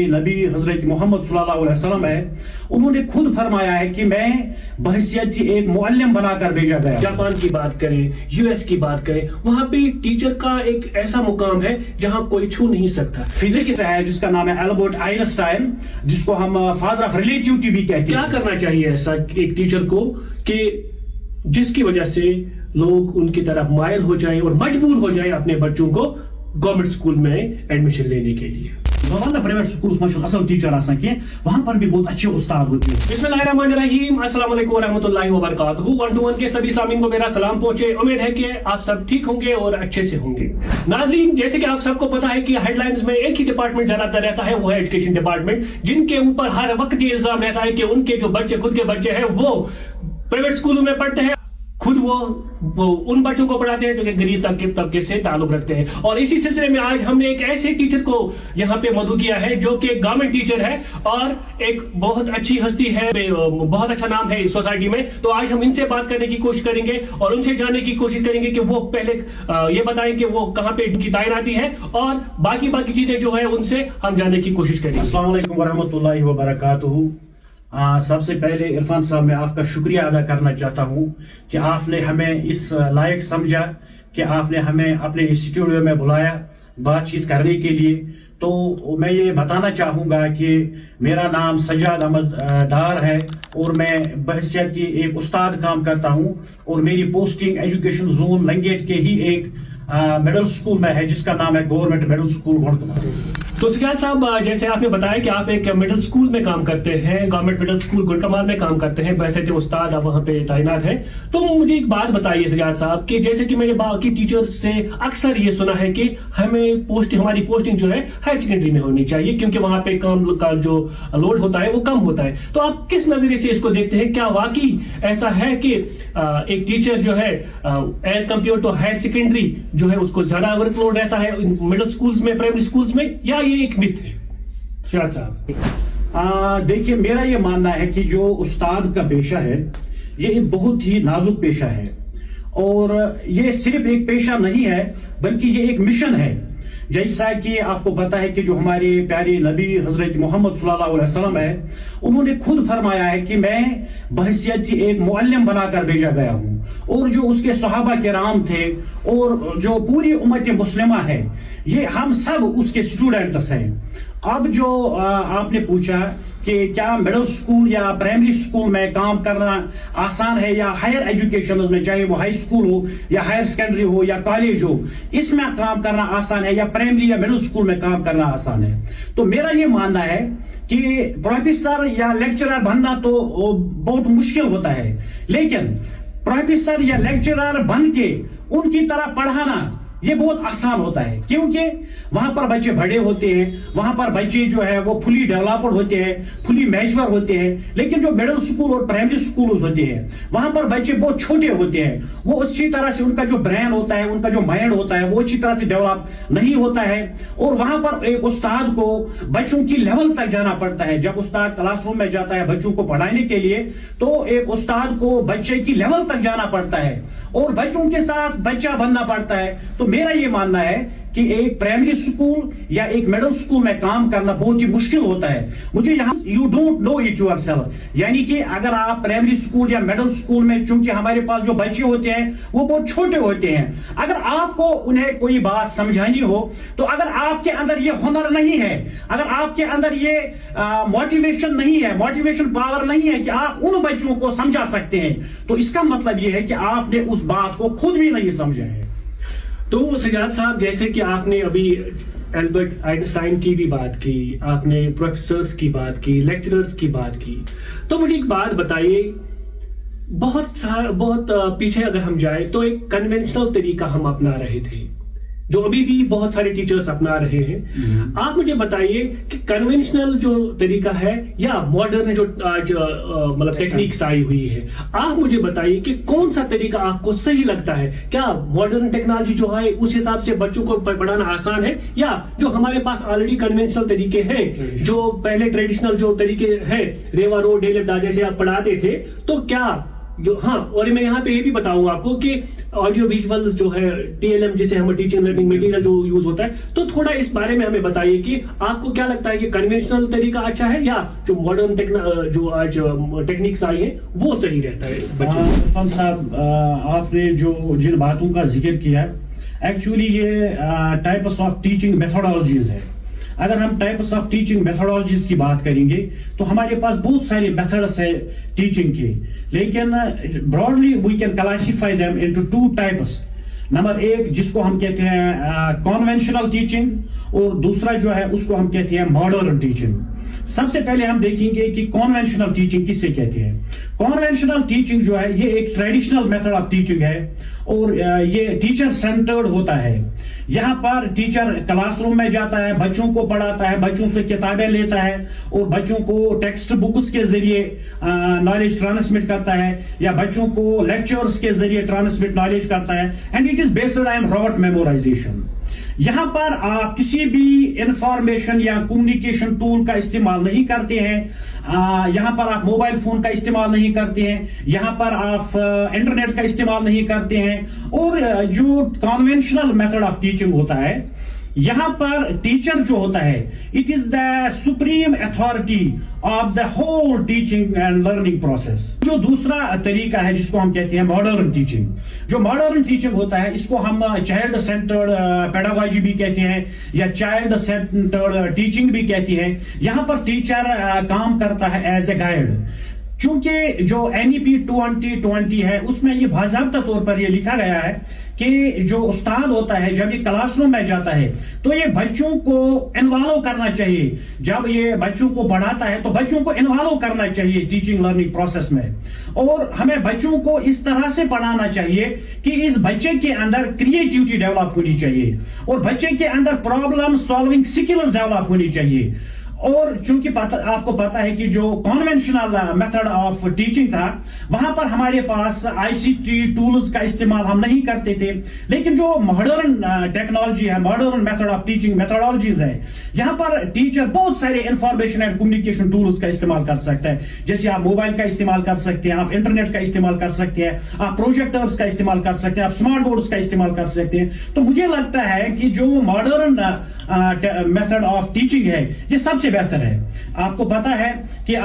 नबी हजरत मोहम्मद सल्लल्लाहु अलैहि वसल्लम है, उन्होंने खुद फरमाया है कि मैं बहसियत एक मुअल्लिम बनाकर भेजा गया। जापान की बात करें, यूएस की बात करें, वहां पे टीचर का एक ऐसा मुकाम है जहां कोई छू नहीं सकता। फिजिक्स है जिसका नाम है एल्बर्ट आइंस्टाइन, जिसको हम फादर ऑफ रिलेटिविटी भी कहते हैं। क्या करना चाहिए ऐसा एक टीचर को कि जिसकी वजह से लोग उनकी तरफ मायल हो जाएं और मजबूर हो जाएं अपने बच्चों को गवर्नमेंट स्कूल में एडमिशन लेने के लिए? प्राइवेट स्कूल में असल टीचर आसान की वहां पर भी बहुत अच्छे उस्ताद होते हैं। बिस्मिल्लाहिर्रहमानिर्रहीम, अस्सलाम वालेकुम वरहमतुल्लाहि वबरकातुहू। 1-to-1 के सभी सामीन को मेरा सलाम पहुंचे। उम्मीद है कि आप सब ठीक होंगे और अच्छे से होंगे। नाज़रीन, जैसे कि आप सबको पता है कि हेडलाइंस में एक ही डिपार्टमेंट ज्यादातर रहता है, वो है एजुकेशन डिपार्टमेंट, जिनके ऊपर हर वक्त ये इल्जाम रहता है कि उनके जो बच्चे खुद के बच्चे हैं वो प्राइवेट स्कूलों में पढ़ते हैं, खुद वो उन बच्चों को पढ़ाते हैं जो कि गरीब तबके से ताल्लुक रखते हैं। और इसी सिलसिले में आज हमने एक ऐसे टीचर को यहाँ पे मदऊ किया है जो कि गवर्नमेंट टीचर है और एक बहुत अच्छी हस्ती है, बहुत अच्छा नाम है इस सोसाइटी में। तो आज हम इनसे बात करने की कोशिश करेंगे और उनसे जानने की कोशिश करेंगे कि वो पहले ये बताएं कि वो कहाँ पे इनकी तैनाती है और बाकी चीजें जो है उनसे हम जानने की कोशिश करेंगे। अस्सलाम वालेकुम वरहमतुल्लाहि वबरकातुहू। सबसे पहले इरफान साहब मैं आपका शुक्रिया अदा करना चाहता हूँ कि आपने हमें इस लायक समझा कि आपने हमें अपने स्टूडियो में बुलाया बातचीत करने के लिए। तो मैं ये बताना चाहूँगा कि मेरा नाम सज्जाद अहमद डार है और मैं बहसियत एक उस्ताद काम करता हूँ और मेरी पोस्टिंग एजुकेशन जोन लंगेट के ही एक मिडिल स्कूल में है जिसका नाम है गवर्नमेंट मिडिल स्कूल गुड़कमाल। तो सज्जाद साहब, जैसे आपने बताया कि आप एक मिडिल स्कूल में काम करते हैं, गवर्नमेंट मिडिल स्कूल गुड़कमाल में काम करते हैं, वैसे तो उस्ताद आप वहां पे तैनात हैं। तो मुझे एक बात बताइए सज्जाद साहब कि जैसे कि मैंने बाकी टीचर्स से अक्सर ये सुना है कि हमारी पोस्टिंग जो है हायर सेकेंडरी में होनी चाहिए क्योंकि वहां पे काम का जो लोड होता है वो कम होता है। तो आप किस नजरिए से इसको देखते हैं? क्या वाकई ऐसा है कि एक टीचर जो है as compare to higher secondary जो है उसको ज्यादा वर्कलोड रहता है मिडिल स्कूल्स में, प्राइमरी स्कूल्स में, या ये एक मिथ है? शायद साहब देखिए, मेरा ये मानना है कि जो उस्ताद का पेशा है ये एक बहुत ही नाजुक पेशा है और ये सिर्फ एक पेशा नहीं है बल्कि ये एक मिशन है। जैसा कि आपको पता है कि जो हमारे प्यारे नबी हजरत मोहम्मद सल्लल्लाहु अलैहि वसल्लम है, उन्होंने खुद फरमाया है कि मैं बहसियत एक मुअल्लिम बनाकर भेजा गया हूँ। और जो उसके सहाबा किराम थे और जो पूरी उम्मत मुस्लिमा है, ये हम सब उसके स्टूडेंट्स हैं। अब जो आपने पूछा कि क्या मिडिल स्कूल या प्राइमरी स्कूल में काम करना आसान है या हायर एजुकेशन में, चाहे वो हाई स्कूल हो या हायर सेकेंडरी हो या कॉलेज हो, इसमें काम करना आसान है या प्राइमरी या मिडिल स्कूल में काम करना आसान है? तो मेरा ये मानना है कि प्रोफेसर या लेक्चरर बनना तो बहुत मुश्किल होता है, लेकिन प्रोफेसर या लेक्चरर बन के उनकी तरह पढ़ाना ये बहुत आसान होता है क्योंकि वहां पर बच्चे बड़े होते हैं, वहां पर बच्चे जो है वो फुली डेवलप्ड होते हैं, फुली मैच्योर होते हैं। लेकिन जो मिडिल स्कूल और प्राइमरी स्कूल होते हैं वहां पर बच्चे बहुत छोटे होते हैं, वो अच्छी तरह से उनका जो ब्रेन होता है, उनका जो माइंड होता है वो अच्छी तरह से डेवलप नहीं होता है। और वहां पर एक उस्ताद को बच्चों की लेवल तक जाना पड़ता है। जब उस्ताद क्लासरूम में जाता है बच्चों को पढ़ाने के लिए तो एक उस्ताद को बच्चे की लेवल तक जाना पड़ता है और बच्चों के साथ बच्चा बनना पड़ता है। तो मेरा ये मानना है कि एक प्राइमरी स्कूल या एक मिडिल स्कूल में काम करना बहुत ही मुश्किल होता है। मुझे यहाँ you don't know it yourself, यानी कि अगर आप प्राइमरी स्कूल या मिडिल स्कूल में, चूंकि हमारे पास जो बच्चे होते हैं वो बहुत छोटे होते हैं, अगर आपको उन्हें कोई बात समझानी हो तो अगर आपके अंदर ये हुनर नहीं है, अगर आपके अंदर ये मोटिवेशन नहीं है, मोटिवेशन पावर नहीं है कि आप उन बच्चों को समझा सकते हैं, तो इसका मतलब ये है कि आपने उस बात को खुद भी नहीं समझा है। तो सज्जाद साहब, जैसे कि आपने अभी एल्बर्ट आइंस्टाइन की भी बात की, आपने प्रोफेसर्स की बात की, लेक्चरर्स की बात की, तो मुझे एक बात बताइए, बहुत पीछे अगर हम जाए तो एक कन्वेंशनल तरीका हम अपना रहे थे जो अभी भी बहुत सारे टीचर्स अपना रहे हैं। आप मुझे बताइए कि कन्वेंशनल जो तरीका है या मॉडर्न जो आज मतलब टेक्निक्स आई हुई है, आप मुझे बताइए कि कौन सा तरीका आपको सही लगता है? क्या मॉडर्न टेक्नोलॉजी जो है उस हिसाब से बच्चों को पढ़ाना आसान है, या जो हमारे पास ऑलरेडी कन्वेंशनल तरीके हैं, जो पहले ट्रेडिशनल जो तरीके हैं, रेवा रो डेले जैसे आप पढ़ाते थे, तो क्या ہاں اور میں یہاں پہ یہ بھی بتاؤں آپ کو کہ آڈیو ویژول جو ہے TLM جسے ہم ٹیچنگ لرننگ میٹیریل جو یوز ہوتا ہے, تو تھوڑا اس بارے میں ہمیں بتائیے کہ آپ کو کیا لگتا ہے کہ کنونشنل طریقہ اچھا ہے یا جو ماڈرن جو آج ٹیکنیکس آئی ہیں وہ صحیح رہتا ہے بچوں کو؟ عرفان صاحب, آپ نے جو جن باتوں کا ذکر کیا ایکچولی یہ ٹائپس آف ٹیچنگ میتھڈالوجیز ہے. اگر ہم ٹائپس آف ٹیچنگ میتھڈالوجیز کی بات کریں گے تو ہمارے پاس بہت سارے میتھڈس ہیں ٹیچنگ کے, لیکن broadly we can classify them into 2 types. Number 1 جس کو ہم کہتے ہیں کنونشنل ٹیچنگ, اور دوسرا جو ہے اس کو ہم کہتے ہیں ماڈرن ٹیچنگ. سب سے پہلے ہم دیکھیں گے کہ کنونشنل ٹیچنگ کسے کہتے ہیں. کنونشنل ٹیچنگ جو ہے یہ ایک ٹریڈیشنل میتھڈ آف ٹیچنگ ہے, اور یہ ٹیچر سینٹرڈ ہوتا ہے. یہاں پر ٹیچر کلاس روم میں جاتا ہے, بچوں کو پڑھاتا ہے, بچوں سے کتابیں لیتا ہے, اور بچوں کو ٹیکسٹ بکس کے ذریعے نالج ٹرانسمٹ کرتا ہے, یا بچوں کو لیکچرز کے ذریعے ٹرانسمٹ نالج کرتا ہے, and it is based on rote memorisation. یہاں پر آپ کسی بھی انفارمیشن یا کمیونیکیشن ٹول کا استعمال نہیں کرتے ہیں, یہاں پر آپ موبائل فون کا استعمال نہیں کرتے ہیں, یہاں پر آپ انٹرنیٹ کا استعمال نہیں کرتے ہیں. اور جو کنونشنل میتھڈ آف ٹیچنگ ہوتا ہے, یہاں پر ٹیچر جو ہوتا ہے it is the supreme authority of the whole teaching and learning process. جو دوسرا طریقہ ہے جس کو ہم کہتے ہیں ماڈرن ٹیچنگ, جو ماڈرن ٹیچنگ ہوتا ہے اس کو ہم چائلڈ سینٹرڈ پیڈاگوجی بھی کہتے ہیں, یا چائلڈ سینٹرڈ ٹیچنگ بھی کہتے ہیں. یہاں پر ٹیچر کام کرتا ہے ایز اے گائیڈ. چونکہ جو NEP 2020 ہے اس میں یہ باضابطہ طور پر یہ لکھا گیا ہے کہ جو استاد ہوتا ہے جب یہ کلاس روم میں جاتا ہے تو یہ بچوں کو انوالو کرنا چاہیے. جب یہ بچوں کو پڑھاتا ہے تو بچوں کو انوالو کرنا چاہیے ٹیچنگ لرننگ پروسیس میں, اور ہمیں بچوں کو اس طرح سے پڑھانا چاہیے کہ اس بچے کے اندر کریٹیوٹی ڈیولپ ہونی چاہیے, اور بچے کے اندر پرابلم سالونگ سکلز ڈیولپ ہونی چاہیے. اور چونکہ آپ کو پتا ہے کہ جو کنونشنل میتھڈ آف ٹیچنگ تھا وہاں پر ہمارے پاس ICT ٹولز کا استعمال ہم نہیں کرتے تھے, لیکن جو ماڈرن ٹیکنالوجی ہے, modern method of teaching methodologies ہے, یہاں پر ٹیچر بہت سارے انفارمیشن اینڈ کمیونیکیشن ٹولز کا استعمال کر سکتا ہے. جیسے آپ موبائل کا استعمال کر سکتے ہیں, آپ انٹرنیٹ کا استعمال کر سکتے ہیں, آپ پروجیکٹرز کا استعمال کر سکتے ہیں, آپ اسمارٹ بورڈز کا استعمال کر سکتے ہیں. تو مجھے لگتا ہے کہ جو ماڈرن میتھڈ آف ٹیچنگ ہے یہ سب سے بہتر ہے. آپ کو پتا ہے کہ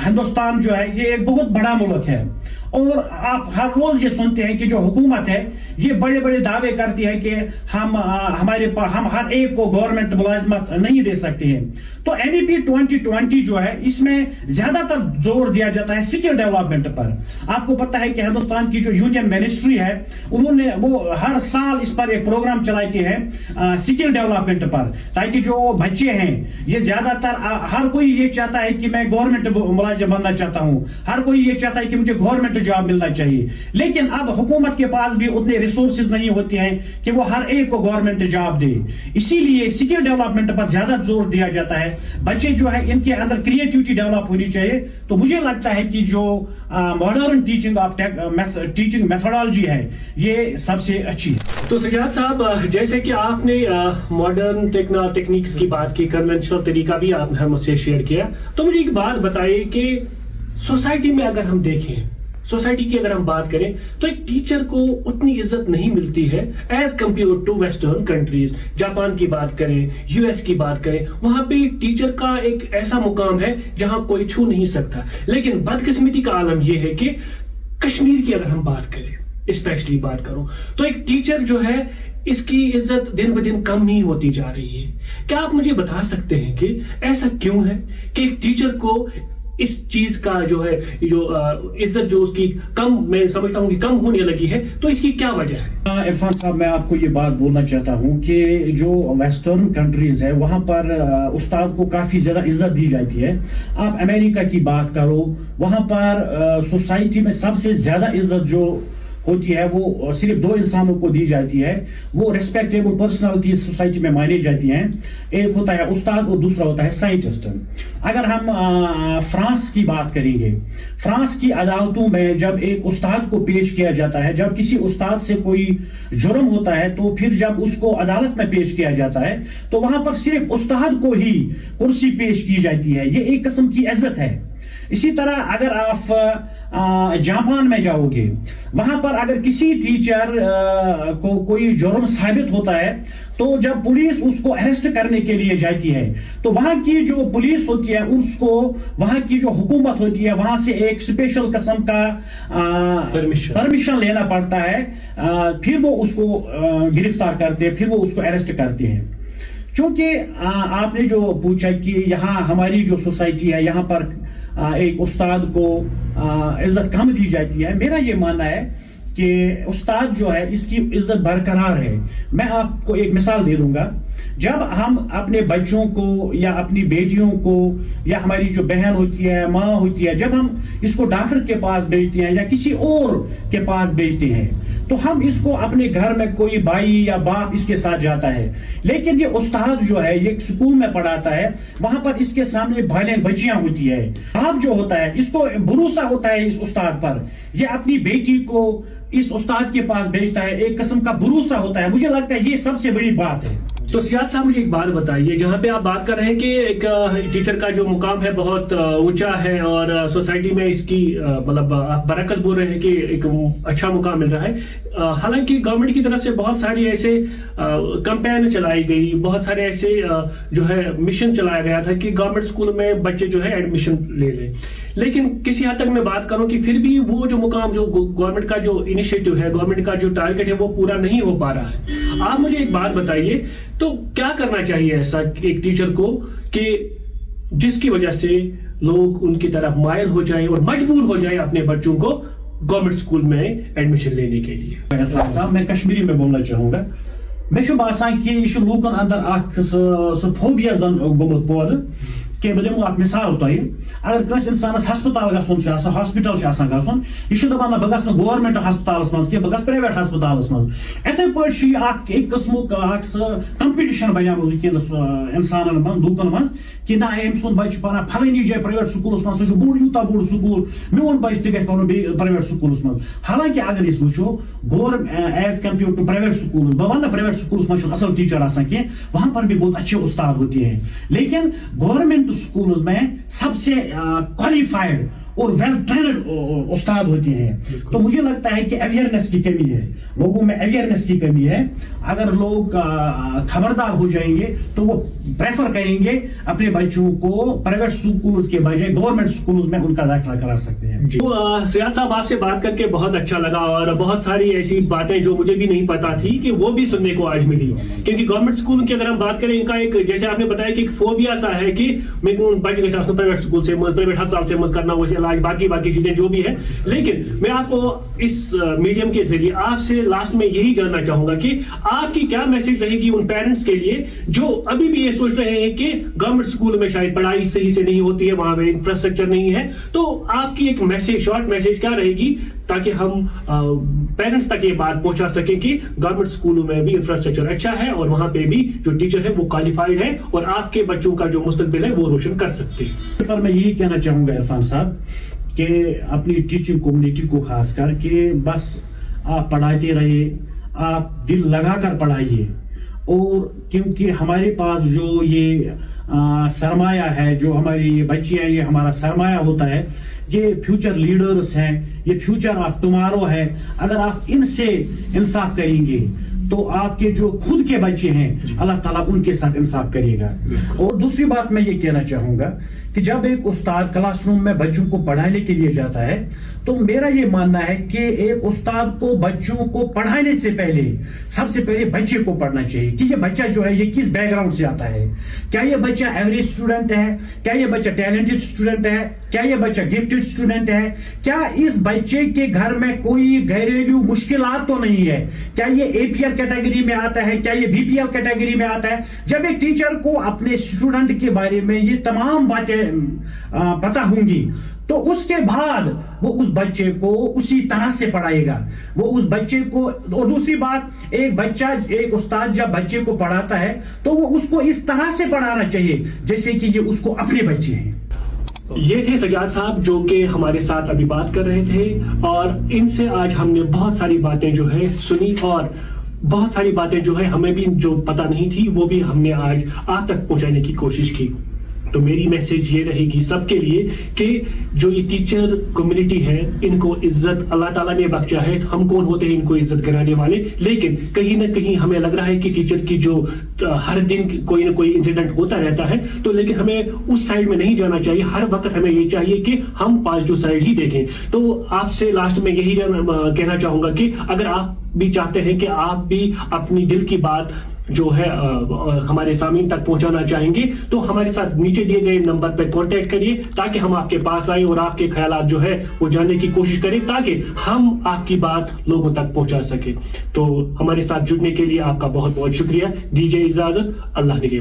ہندوستان جو ہے یہ ایک بہت بڑا ملک ہے, اور آپ ہر روز یہ سنتے ہیں کہ جو حکومت ہے یہ بڑے بڑے دعوے کرتی ہے کہ ہم ہر ایک کو گورنمنٹ ملازمت نہیں دے سکتے ہیں. تو NEP 2020 جو ہے اس میں زیادہ تر زور دیا جاتا ہے سکل ڈیولپمنٹ پر. آپ کو پتا ہے کہ ہندوستان کی جو یونین منسٹری ہے انہوں نے وہ ہر سال اس پر ایک پروگرام چلاتے ہیں سکل ڈیولپمنٹ پر, تاکہ جو بچے ہیں یہ زیادہ تر ہر کوئی یہ چاہتا ہے کہ میں گورنمنٹ ملازم بننا چاہتا ہوں, ہر کوئی یہ چاہتا ہے کہ مجھے گورنمنٹ جاب ملنا چاہیے. لیکن اب حکومت کے پاس بھی اتنے ریسورسز نہیں ہوتے ہیں کہ وہ ہر ایک کو گورنمنٹ جاب دے. اسی لیے سکل ڈیولپمنٹ پر زیادہ زور دیا جاتا ہے. بچے جو ہے ان کے اندر کریٹیوٹی ڈیولپ ہونی چاہیے. تو مجھے لگتا ہے کہ جو ماڈرن ٹیچنگ میتھڈالوجی ہے یہ سب سے اچھی ہے. تو سجاد صاحب, جیسے کہ آپ نے ماڈرن ٹیکنیکس کی بات کی, کنونشنل طریقہ بھی آپ نے مجھ سے شیئر کیا, تو مجھے ایک بات بتائیے کہ سوسائٹی میں اگر ہم دیکھیں, سوسائٹی کی اگر ہم بات کریں تو ایک ٹیچر کو اتنی عزت نہیں ملتی ہے as compare to western countries. Japan کی بات کریں, US کی بات کریں, وہاں پہ ٹیچر کا ایک ایسا مقام ہے جہاں کوئی چھو نہیں سکتا. لیکن بدقسمتی کا عالم یہ ہے کہ کشمیر کی اگر ہم بات کریں, اسپیشلی بات کروں, تو ایک ٹیچر جو ہے اس کی عزت دن بدن کم نہیں ہوتی جا رہی ہے. کیا آپ مجھے بتا سکتے ہیں کہ ایسا کیوں ہے کہ ایک ٹیچر کو اس چیز کا جو ہے جو عزت جو اس کی کم, میں سمجھتا ہوں کہ کم ہونے لگی ہے, تو اس کی کیا وجہ ہے؟ عرفان صاحب, میں آپ کو یہ بات بولنا چاہتا ہوں کہ جو ویسٹرن کنٹریز ہے وہاں پر استاد کو کافی زیادہ عزت دی جاتی ہے. آپ امریکہ کی بات کرو, وہاں پر سوسائٹی میں سب سے زیادہ عزت جو ہوتی ہے وہ صرف 2 انسانوں کو دی جاتی ہے, وہ ریسپیکٹیبل پرسنالٹی سوسائٹی میں مانی جاتی ہیں. ایک ہوتا ہے استاد اور دوسرا ہوتا ہے سائنٹسٹ. اگر ہم فرانس کی بات کریں گے, فرانس کی عدالتوں میں جب ایک استاد کو پیش کیا جاتا ہے, جب کسی استاد سے کوئی جرم ہوتا ہے تو پھر جب اس کو عدالت میں پیش کیا جاتا ہے تو وہاں پر صرف استاد کو ہی کرسی پیش کی جاتی ہے. یہ ایک قسم کی عزت ہے. اسی طرح اگر آپ जापान में जाओगे, वहां पर अगर किसी टीचर को कोई जुर्म साबित होता है तो जब पुलिस उसको अरेस्ट करने के लिए जाती है तो वहां की जो पुलिस होती है उसको वहां की जो हुकूमत होती है वहां से एक स्पेशल किस्म का परमिशन लेना पड़ता है, फिर वो उसको गिरफ्तार करते हैं, फिर वो उसको अरेस्ट करते हैं। क्योंकि आपने जो पूछा कि यहाँ हमारी जो सोसाइटी है यहाँ पर एक उस्ताद को इज्जत कम दी जाती है, मेरा ये मानना है कि उस्ताद जो है इसकी इज्जत बरकरार है। मैं आपको एक मिसाल दे दूंगा, जब हम अपने बच्चों को या अपनी बेटियों को या हमारी जो बहन होती है, माँ होती है, जब हम इसको डॉक्टर के पास भेजते हैं या किसी और के पास भेजते हैं तो हम इसको अपने घर में कोई भाई या बाप इसके साथ जाता है, लेकिन ये उस्ताद जो है ये स्कूल में पढ़ाता है, वहां पर इसके सामने बालिग बच्चियां होती है, बाप जो होता है इसको भरोसा होता है इस उस्ताद पर, ये अपनी बेटी को इस उस्ताद के पास भेजता है, एक किस्म का भरोसा होता है। मुझे लगता है ये सबसे बड़ी बात है। तो सियाद साहब मुझे एक बात बताइए, जहाँ पे आप बात कर रहे हैं कि एक टीचर का जो मुकाम है बहुत ऊंचा है और सोसाइटी में इसकी मतलब आप बरकत बोल रहे हैं कि एक अच्छा मुकाम मिल रहा है, हालांकि गवर्नमेंट की तरफ से बहुत सारी ऐसे कैंपेन चलाई गई, बहुत सारे ऐसे जो है मिशन चलाया गया था कि गवर्नमेंट स्कूल में बच्चे जो है एडमिशन ले लें, लेकिन किसी हद तक मैं बात करूं कि फिर भी वो जो मुकाम जो गवर्नमेंट का जो इनिशिएटिव है, गवर्नमेंट का जो टारगेट है वो पूरा नहीं हो पा रहा है। आप मुझे एक बात बताइए, तो क्या करना चाहिए ऐसा एक टीचर को कि जिसकी वजह से लोग उनकी तरफ मायल हो जाएं और मजबूर हो जाएं अपने बच्चों को गवर्नमेंट स्कूल में एडमिशन लेने के लिए? साहब मैं कश्मीरी में बोलना चाहूंगा, मे बासान कि यह लूकन अंदर फोबिया जन गोमुत पौध कि बह दिमो मिसाल तुम, अगर कस इंसानस हस्पताल गसन हॉस्पिटल गसन यह दपान बह गस गवर्नमेंट हस्पतालस मज बह गस प्राइवेट हस्पतालस मज। इथे पे एक किस्म कंपिटिशन बनियामत वनकस इंसान मन लूकन मज कि ना अम सुन बच्चे पाना फलानी जाए प्राइवेट स्कूलस मज, सह बोड़ यूता बोड़ स्कूल, मोन बच्चे तक प्राइवेट स्कूलस मज। हालांकि अगर वो government as compare to private school, बह वन प्राइवेट स्कूलस मज असल टीचर आसान वहां पर भी बहुत अच्छे उस्ताद होते हैं, लेकिन गवर्नमेंट स्कूलों में सबसे क्वालिफाइड और वेल ट्रेन्ड उस्ताद होते हैं। तो मुझे लगता है कि अवेयरनेस की कमी है, लोगों में अवेयरनेस की कमी है। अगर लोग खबरदार हो जाएंगे तो वो प्रेफर करेंगे अपने बच्चों को प्राइवेट स्कूल्स के बजाय गवर्नमेंट स्कूल्स में उनका दाखिला करा सकते हैं। तो सियाद साहब आपसे बात करके बहुत अच्छा लगा और बहुत सारी ऐसी बातें जो मुझे भी नहीं पता थी कि वो भी सुनने को आज मिली, क्योंकि गवर्नमेंट स्कूल की अगर हम बात करें इनका एक, जैसे आपने बताया कि एक फोबिया सा है कि बच्चे के प्राइवेट स्कूल से प्राइवेट अस्पताल से मज करना, वो इलाज बाकी चीजें जो भी है। लेकिन मैं आपको इस मीडियम के जरिए आपसे लास्ट में यही जानना चाहूंगा कि आपकी क्या मैसेज रहेगी उन पेरेंट्स के लिए जो अभी भी ये सोच रहे हैं कि गवर्नमेंट स्कूल में शायद पढ़ाई सही से नहीं होती है, वहां पे इंफ्रास्ट्रक्चर नहीं है। तो आपकी एक मैसेज, शॉर्ट मैसेज क्या रहेगी ताकि हम पेरेंट्स तक ये बात पहुंचा सके कि गवर्नमेंट स्कूलों में भी इंफ्रास्ट्रक्चर अच्छा है और वहां पे भी जो टीचर है वो क्वालिफाइड है और आपके बच्चों का जो मुस्तकबिल है वो रोशन कर सकते हैं? पर मैं यही कहना चाहूंगा इरफान साहब कि अपनी टीचिंग कम्युनिटी को खास कर कि बस आप पढ़ाते रहिए, आप दिल लगाकर पढ़ाइए, और क्योंकि हमारे पास जो ये सरमाया है, जो हमारी ये बच्ची है, ये हमारा सरमाया होता है, ये फ्यूचर लीडर्स हैं, ये फ्यूचर ऑफ टुमारो है। अगर आप इनसे इंसाफ करेंगे तो आपके जो खुद के बच्चे हैं अल्लाह ताला उनके साथ इंसाफ करेगा। और दूसरी बात मैं ये कहना चाहूंगा कि जब एक उस्ताद क्लासरूम में बच्चों को पढ़ाने के लिए जाता है तो मेरा ये मानना है कि एक उस्ताद को बच्चों को पढ़ाने से पहले सबसे पहले बच्चे को पढ़ना चाहिए कि ये बच्चा जो है ये किस बैकग्राउंड से आता है, क्या ये बच्चा एवरेज स्टूडेंट है, क्या ये बच्चा टैलेंटेड स्टूडेंट है, क्या ये बच्चा गिफ्टेड स्टूडेंट है, क्या इस बच्चे के घर में कोई घरेलू मुश्किलात तो नहीं है, क्या ये एपीएल कैटेगरी में आता है, क्या ये बीपीएल कैटेगरी में आता है। जब एक टीचर को अपने स्टूडेंट के बारे में ये तमाम बातें पता होंगी तो उसके बाद वो उस बच्चे को उसी तरह से पढ़ाएगा, वो उस बच्चे को। और दूसरी बात, एक बच्चा, एक उस्ताद जब बच्चे को पढ़ाता है तो वो उसको इस तरह से पढ़ाना चाहिए जैसे कि ये उसको अपने बच्चे हैं। ये थे सजाद साहब जो कि हमारे साथ अभी बात कर रहे थे और इनसे आज हमने बहुत सारी बातें जो है सुनी और बहुत सारी बातें जो है हमें भी जो पता नहीं थी वो भी हमने आज आप तक पहुंचाने की कोशिश की। تو میری میسج یہ رہے گی سب کے لیے کہ جو یہ ٹیچر کمیونٹی ہے ان کو عزت اللہ تعالیٰ نے بخشا ہے. ہم کون ہوتے ہیں ان کو عزت کرانے والے؟ لیکن کہیں نہ کہیں ہمیں لگ رہا ہے کہ ٹیچر کی جو ہر دن کوئی نہ کوئی انسیڈنٹ ہوتا رہتا ہے, تو لیکن ہمیں اس سائڈ میں نہیں جانا چاہیے. ہر وقت ہمیں یہ چاہیے کہ ہم پازیٹیو سائڈ ہی دیکھیں. تو آپ سے لاسٹ میں یہی کہنا چاہوں گا کہ اگر آپ بھی چاہتے ہیں کہ آپ بھی اپنی دل کی بات جو ہے ہمارے سامعین تک پہنچانا چاہیں گے, تو ہمارے ساتھ نیچے دیے گئے نمبر پہ کانٹیکٹ کریے تاکہ ہم آپ کے پاس آئیں اور آپ کے خیالات جو ہے وہ جاننے کی کوشش کریں تاکہ ہم آپ کی بات لوگوں تک پہنچا سکیں. تو ہمارے ساتھ جڑنے کے لیے آپ کا بہت بہت شکریہ. دیجیے اجازت. اللہ نگہبان.